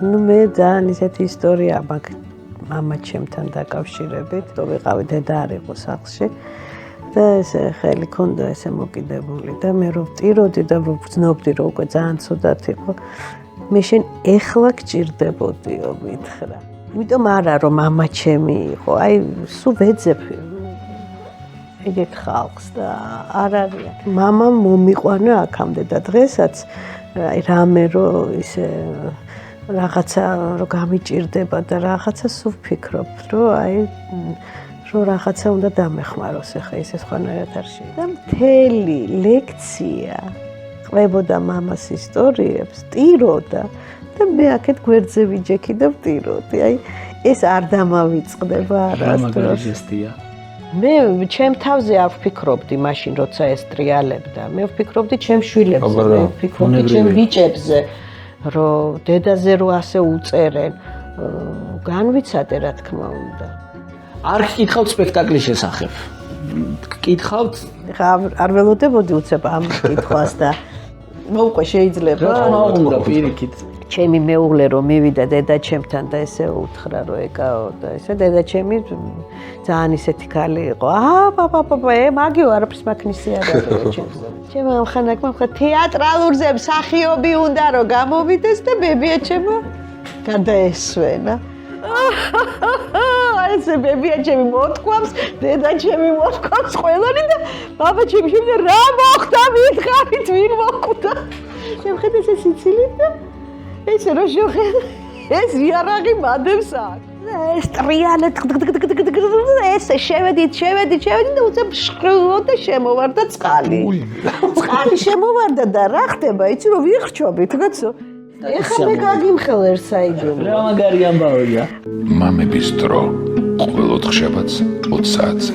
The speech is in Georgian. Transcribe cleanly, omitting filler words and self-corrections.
ნუ მე ძალიან ისეთი ისტორია მაქვს მამაჩემთან დაკავშირებით, თუ ვიყავი დედა არ იყო სახლში და ესე ხელი ქონდა ესე მოკიდებული და მე რო ვტიროდი და ვგრძნობდი რომ უკვე ძალიან ცუდად იყო მე შენ ეხლა გჭირდებოდიო მითხრა. იმიტომ არა რომ მამაჩემი იყო, აი სულ ვეძებ ეგეთ ხალხს და არ არის. მამამ მომიყვანა აქამდე და დღესაც აი რამე რომ ისე რაღაცა რომ გამიჭირდება და რაღაცა სულ ვფიქრობ რომ აი რომ რაღაცა უნდა დამეხმაროს ახლა ისე სხვანაირად არ შეიძლება. და მთელი ლექცია ყვებოდა მამას ისტორიებს, ტიროდა და მე აქეთ გვერდზე ვიჯექი და ვტიროდი. აი ეს არ დამავიწყდება არასდროს. მე ჩემ თავზე არ ვფიქრობდი მაშინ როცა ეს ტრიალებდა. მე ვფიქრობდი ჩემ შვილებზე, მე ვფიქრობდი ჩემ ბიჭებზე, რომ დედაზე რო ასე უწერენ, განვიცადე რა თქმა უნდა. არ გკითხავთ სპექტაკლის შესახებ. გკითხავთ? არ ველოდებოდი უცებ ამ კითხვას და მოუყვე შეიძლება. რა უნდა პირიქით. ჩემი მეუღლე რომ მივიდა დედაჩემთან და ესე უთხრა რომ ეკაო და ესე დედაჩემი ძალიან ისეთი ქალი იყო. პაპა, მაგიო არაფრის მაქნისი არ არის ჩემზე. ჩემო ამხანაკმა ხა თეატრალურზე მსახიობი უნდა რომ გამოვიდეს და ბებია ჩემო გადაესვენა. ესე ბებია ჩემი მოტყვამს, დედაჩემი მოტყვამს ყველანი და ბაბა ჩემი შემდეგ რა მოხდა მითხარით ვინ მოხვდა. შემხედე ეს სიცილით და ესე რო შეხე ეს იარაღი მადებს აქ. ეს ტრიალე ესე შევედით და უცებ შყროდა შემოვარდა წყალი. წყალი შემოვარდა და რა ხდება, იცი რომ ვიხრჩობით, კაცო. ეხლა მე გაგიმხელ ერთ საიდუმლო. რა მაგარი ამბავია. მამების დრო ყოველ 4 შაბათს 20 საათზე.